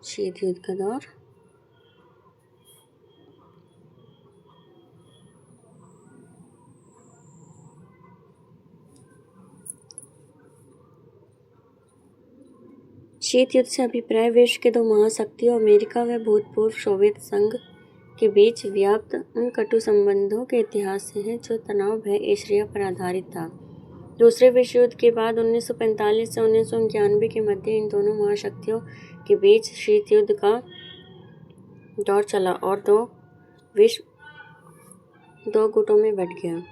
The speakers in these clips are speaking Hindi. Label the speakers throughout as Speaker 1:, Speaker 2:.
Speaker 1: शीत युद्ध का दौर। शीत युद्ध से अभिप्राय विश्व के दो महाशक्तियों अमेरिका व भूतपूर्व सोवियत संघ के बीच व्याप्त उन कटु संबंधों के इतिहास से है जो तनाव भय ईर्ष्या पर आधारित था। दूसरे विश्व युद्ध के बाद 1945 से 1991 के मध्य इन दोनों महाशक्तियों के बीच शीत युद्ध का दौर चला और विश्व दो गुटों में बंट गया।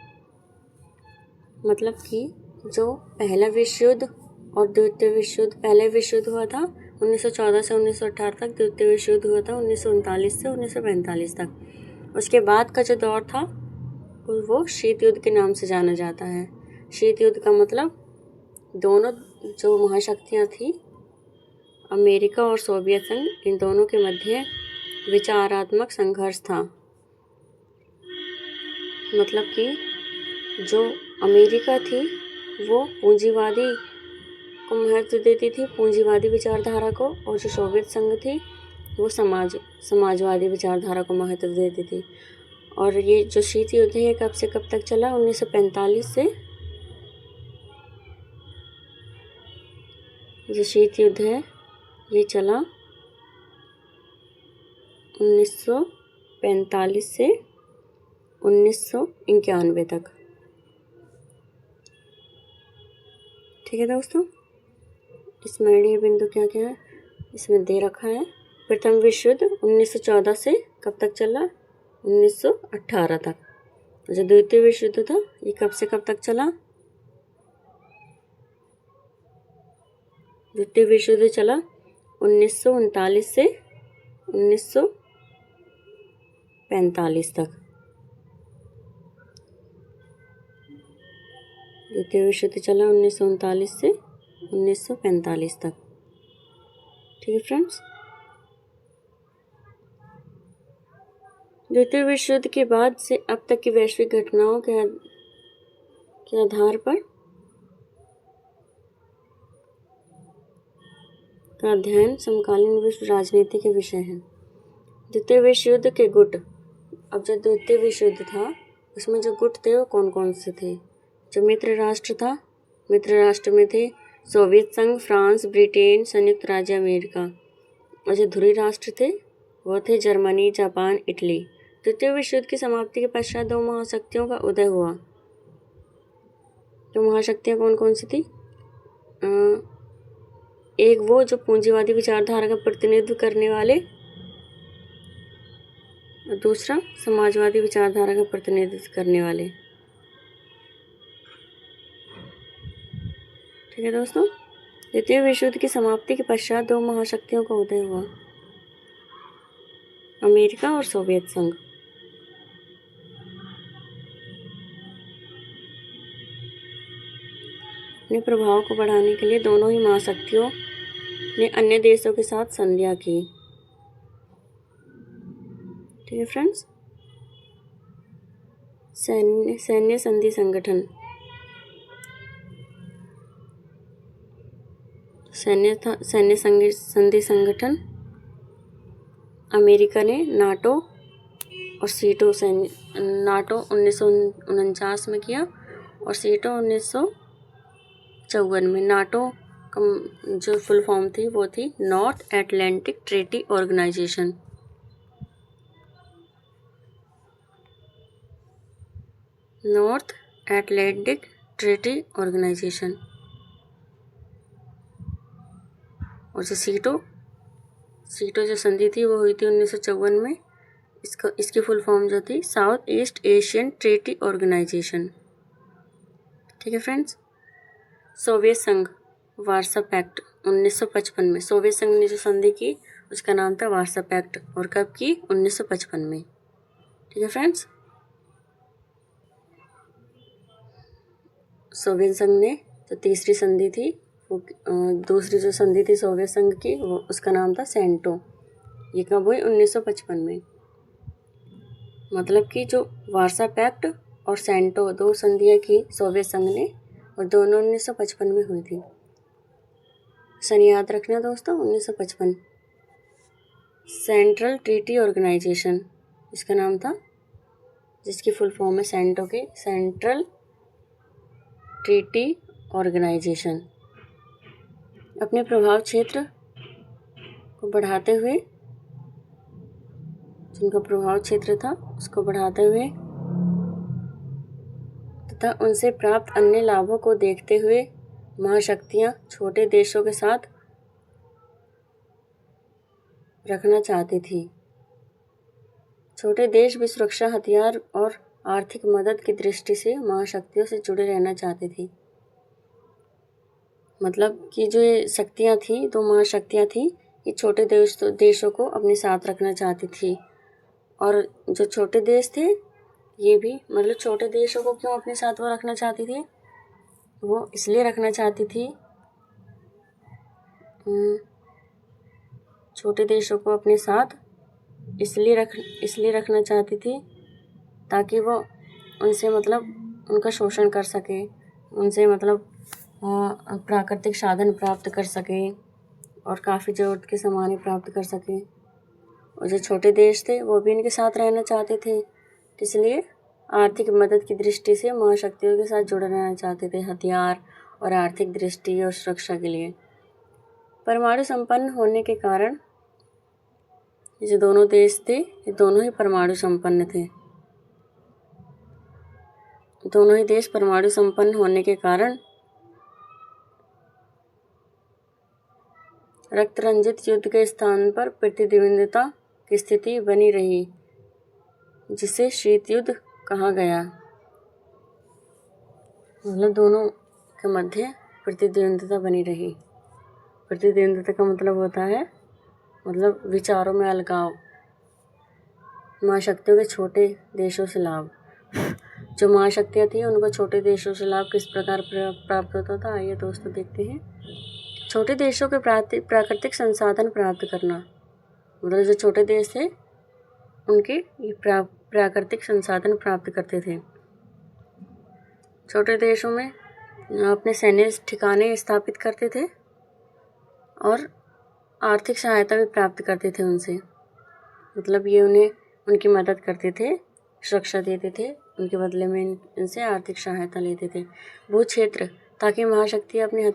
Speaker 1: मतलब कि जो पहला विश्व युद्ध और द्वितीय विश्व युद्ध, पहले विश्व युद्ध हुआ था 1914 से 1918 तक, द्वितीय विश्व युद्ध हुआ था 1939 से 1945 तक। उसके बाद का जो दौर था वो शीत युद्ध के नाम से जाना जाता है। शीत युद्ध का मतलब दोनों जो महाशक्तियाँ थी अमेरिका और सोवियत संघ, इन दोनों के मध्य विचारात्मक संघर्ष था। मतलब कि जो अमेरिका थी वो पूंजीवादी को महत्व देती थी, पूंजीवादी विचारधारा को, और जो सोवियत संघ थी वो समाजवादी विचारधारा को महत्व देती थी। और ये जो शीत युद्ध है कब से कब तक चला? 1945 से। जो शीत युद्ध है ये चला 1945 से 1991 तक। ठीक है दोस्तों, इसमें ये बिंदु क्या क्या है इसमें दे रखा है। प्रथम विश्व युद्ध 1914 से कब तक चला? 1918 तक। जो द्वितीय विश्व युद्ध था ये कब से कब तक चला? द्वितीय विश्व युद्ध चला 1939 से 1945 तक। द्वितीय विश्व युद्ध चला 1939 से 1945 तक। ठीक है फ्रेंड्स, द्वितीय विश्व युद्ध के बाद से अब तक की वैश्विक घटनाओं के आधार पर का अध्ययन समकालीन विश्व राजनीति के विषय है। द्वितीय विश्व युद्ध के गुट। अब जो द्वितीय विश्व युद्ध था उसमें जो गुट थे वो कौन कौन से थे? जो मित्र राष्ट्र था, मित्र राष्ट्र में थे सोवियत संघ, फ्रांस, ब्रिटेन, संयुक्त राज्य अमेरिका। और जो ध्रुवीय राष्ट्र थे वो थे जर्मनी, जापान, इटली। द्वितीय विश्व युद्ध की समाप्ति के पश्चात दो महाशक्तियों का उदय हुआ। तो महाशक्तियाँ कौन कौन सी थी? एक वो जो पूंजीवादी विचारधारा का प्रतिनिधित्व करने वाले, और दूसरा समाजवादी विचारधारा का प्रतिनिधित्व करने वाले। ठीक है दोस्तों, द्वितीय विश्व युद्ध की समाप्ति के पश्चात दो महाशक्तियों का उदय हुआ, अमेरिका और सोवियत संघ। अपने प्रभाव को बढ़ाने के लिए दोनों ही महाशक्तियों ने अन्य देशों के साथ संधियां की। ठीक है फ्रेंड्स, सैन्य संधि संगठन। सैन्य संधि संगठन अमेरिका ने नाटो और सीटो नाटो 1949 में किया और सीटो 1954 में। नाटो जो फुल फॉर्म थी वो थी North Atlantic Treaty Organization. North Atlantic Treaty Organization. और जो सीटो जो संधि थी वो हुई थी 1954 में। इसकी फुल फॉर्म जो थी South East Asian Treaty Organization. ठीक है फ्रेंड्स, सोवियत संघ वार्सा पैक्ट 1955 में। सोवियत संघ ने जो संधि की उसका नाम था वार्सा पैक्ट, और कब की? 1955 में। ठीक है फ्रेंड्स, सोवियत संघ ने जो तीसरी संधि थी वो दूसरी जो संधि थी सोवियत संघ की वो उसका नाम था सेंटो। ये कब हुई? 1955 में। मतलब कि जो वार्सा पैक्ट और सेंटो दो संधियाँ की सोवियत संघ ने और दोनों 1955 में हुई थी। सन याद रखना दोस्तों, 1955। सेंट्रल ट्रीटी ऑर्गेनाइजेशन, इसका नाम था, जिसकी फुल फॉर्म है सेंटो की, सेंट्रल ट्रीटी ऑर्गेनाइजेशन। अपने प्रभाव क्षेत्र को बढ़ाते हुए, जिनका प्रभाव क्षेत्र था उसको बढ़ाते हुए तथा उनसे प्राप्त अन्य लाभों को देखते हुए महाशक्तियां छोटे देशों के साथ रखना चाहती थी। छोटे देश भी सुरक्षा, हथियार और आर्थिक मदद की दृष्टि से महाशक्तियों से जुड़े रहना चाहती थी। मतलब कि जो ये शक्तियाँ थी, दो महाशक्तियाँ थी, ये छोटे देशों को अपने साथ रखना चाहती थी। और जो छोटे देश थे ये भी, मतलब छोटे देशों को क्यों अपने साथ वो रखना चाहती थी? वो इसलिए रखना चाहती थी, छोटे देशों को अपने साथ इसलिए रखना चाहती थी ताकि वो उनसे मतलब उनका शोषण कर सके, उनसे मतलब प्राकृतिक साधन प्राप्त कर सके और काफ़ी ज़रूरत के सामान प्राप्त कर सके। और जो छोटे देश थे वो भी इनके साथ रहना चाहते थे, इसलिए आर्थिक मदद की दृष्टि से महाशक्तियों के साथ जुड़े रहना चाहते थे, हथियार और आर्थिक दृष्टि और सुरक्षा के लिए। परमाणु संपन्न होने के कारण ये जो दोनों देश थे ये दोनों ही परमाणु संपन्न थे। दोनों ही देश परमाणु संपन्न होने के कारण रक्त रंजित युद्ध के स्थान पर प्रतिद्वंद्विता की स्थिति बनी रही, जिसे शीत युद्ध कहा गया। मतलब दोनों के मध्य प्रतिद्वंद्विता बनी रही। प्रतिद्वंद्विता का मतलब होता है मतलब विचारों में अलगाव, महाशक्तियों के छोटे देशों से लाभ। जो महाशक्तियाँ थी उनको छोटे देशों से लाभ किस प्रकार प्राप्त होता था, आइए दोस्तों देखते हैं। छोटे देशों के प्राकृतिक संसाधन प्राप्त करना, मतलब जो छोटे देश थे उनके ये प्राकृतिक संसाधन प्राप्त करते थे। छोटे देशों में अपने सैन्य ठिकाने स्थापित करते थे और आर्थिक सहायता भी प्राप्त करते थे उनसे। मतलब ये उन्हें उनकी मदद करते थे, सुरक्षा देते थे, उनके बदले में इनसे आर्थिक सहायता लेते थे। भू क्षेत्र, ताकि महाशक्तियाँ अपने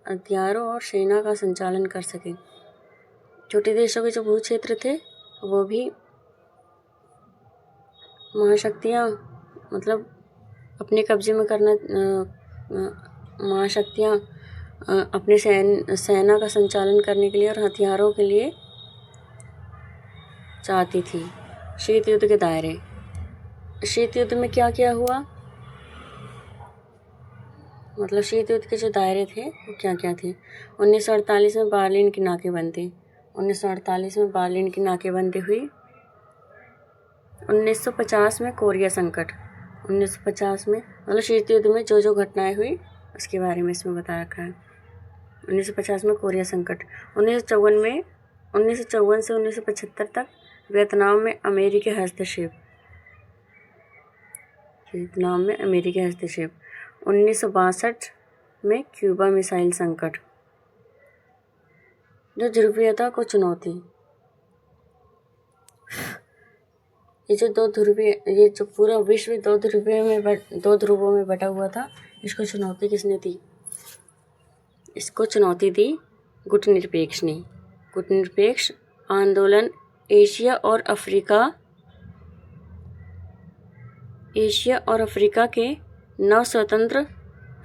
Speaker 1: हथियारों और सेना का संचालन कर सकें। छोटे देशों के जो भू क्षेत्र थे वो भी महाशक्तियाँ मतलब अपने कब्जे में करना, महाशक्तियाँ अपने सेना का संचालन करने के लिए और हथियारों के लिए चाहती थी। शीत युद्ध के दायरे, शीत युद्ध में क्या क्या हुआ, मतलब शीत युद्ध के जो दायरे थे वो क्या क्या थे। 1948 में बर्लिन की नाकेबंदी, 1948 में बर्लिन की नाकेबंदी हुई। 1950 में कोरिया संकट, 1950 में मतलब शीत युद्ध में जो जो घटनाएं हुई उसके बारे में इसमें बता रखा है। 1950 में कोरिया संकट, 1954 से 1975 तक वियतनाम में अमेरिकी हस्तक्षेप, 1962 में क्यूबा मिसाइल संकट। जो ध्रुवीयता को चुनौती, ये जो पूरा विश्व दो ध्रुवों में बटा हुआ था, इसको चुनौती किसने दी? इसको चुनौती दी गुटनिरपेक्ष ने। गुटनिरपेक्ष आंदोलन एशिया और अफ्रीका के 9 स्वतंत्र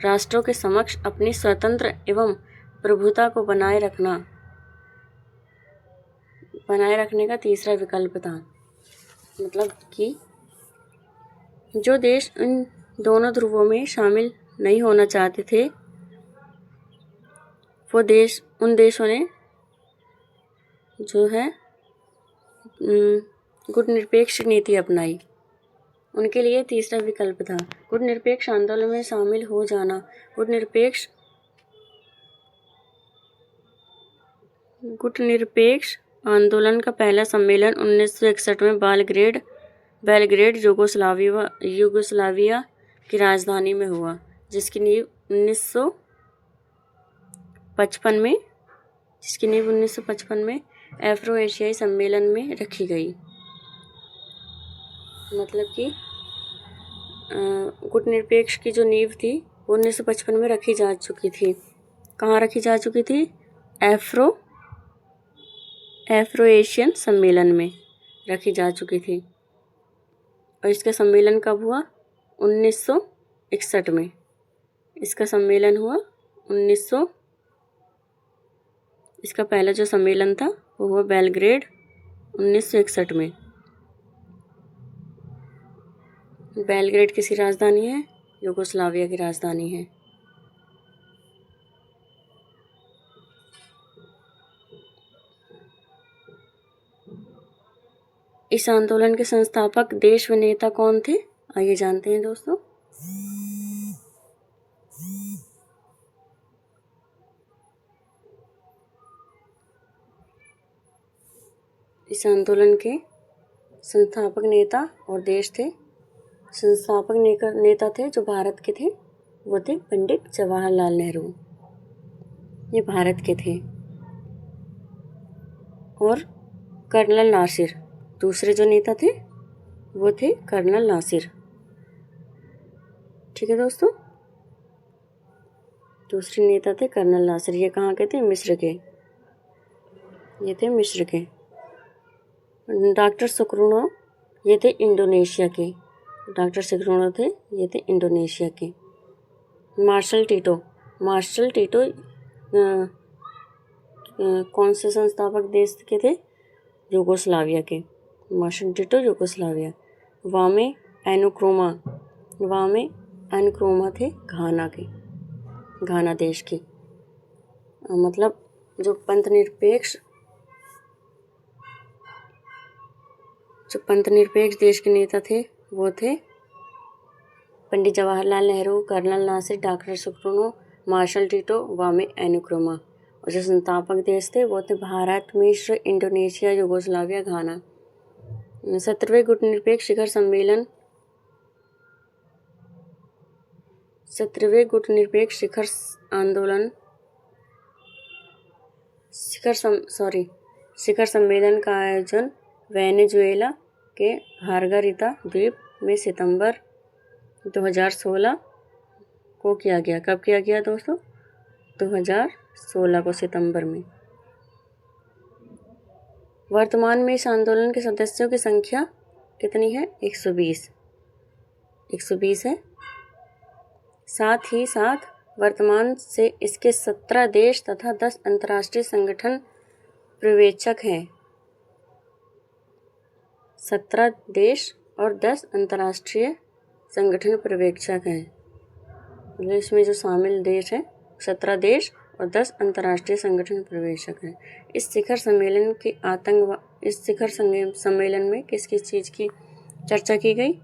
Speaker 1: राष्ट्रों के समक्ष अपनी स्वतंत्र एवं प्रभुता को बनाए रखने का तीसरा विकल्प था। मतलब कि जो देश इन दोनों ध्रुवों में शामिल नहीं होना चाहते थे उन देशों ने जो है गुटनिरपेक्ष नीति अपनाई। उनके लिए तीसरा विकल्प था गुटनिरपेक्ष आंदोलन में शामिल हो जाना। गुटनिरपेक्ष आंदोलन का पहला सम्मेलन 1961 में बेलग्रेड यूगोस्लाविया की राजधानी में हुआ, जिसकी नींव 1955 में अफ्रो एशियाई सम्मेलन में रखी गई। मतलब कि गुटनिरपेक्ष की जो नींव थी वो 1955 में रखी जा चुकी थी। कहाँ रखी जा चुकी थी? अफ्रो एशियन सम्मेलन में रखी जा चुकी थी। और इसका सम्मेलन कब हुआ? 1961 में। इसका सम्मेलन हुआ इसका पहला जो सम्मेलन था वो हुआ बेलग्रेड 1961 में। बेलग्रेड किसकी राजधानी है? यूगोस्लाविया की राजधानी है। इस आंदोलन के संस्थापक देश व नेता कौन थे? आइए जानते हैं दोस्तों। इस आंदोलन के संस्थापक नेता और देश थे। संस्थापक नेता थे जो भारत के थे वो थे पंडित जवाहरलाल नेहरू, ये भारत के थे। और कर्नल नासिर, दूसरे जो नेता थे वो थे कर्नल नासिर। ठीक है दोस्तों, दूसरे नेता थे कर्नल नासिर। ये कहाँ के थे? मिस्र के। ये थे मिस्र के। डॉक्टर सुकर्णो ये थे इंडोनेशिया के। डॉक्टर सुकर्णो थे, ये थे इंडोनेशिया के। मार्शल टीटो कौन से संस्थापक देश के थे? यूगोस्लाविया के। Marshal Tito Yugoslavia. Kwame Nkrumah थे घाना के, घाना देश के। मतलब जो पंथ निरपेक्ष देश के नेता थे वो थे Pandit Jawaharlal Nehru, colonel Nasser, doctor Sukarno, marshal Tito, Kwame Nkrumah. और जो संस्थापक देश थे वो थे भारत, मिस्र, इंडोनेशिया, यूगोस्लाविया, घाना। 17वें गुटनिरपेक्ष शिखर सम्मेलन 17वें गुटनिरपेक्ष शिखर सम्मेलन का आयोजन वेनेजुएला के मार्गारिता द्वीप में सितंबर 2016 को किया गया। कब किया गया दोस्तों? 2016 को सितंबर में। वर्तमान में इस आंदोलन के सदस्यों की संख्या कितनी है? 120 है। साथ ही साथ वर्तमान से इसके 17 देश तथा 10 अंतर्राष्ट्रीय संगठन पर्यवेक्षक हैं। 17 देश और 10 अंतर्राष्ट्रीय संगठन पर्यवेक्षक हैं। मतलब इसमें जो शामिल देश हैं 17 देश और 10 अंतर्राष्ट्रीय संगठन पर्यवेक्षक हैं। इस शिखर सम्मेलन में किस किस चीज़ की चर्चा की गई?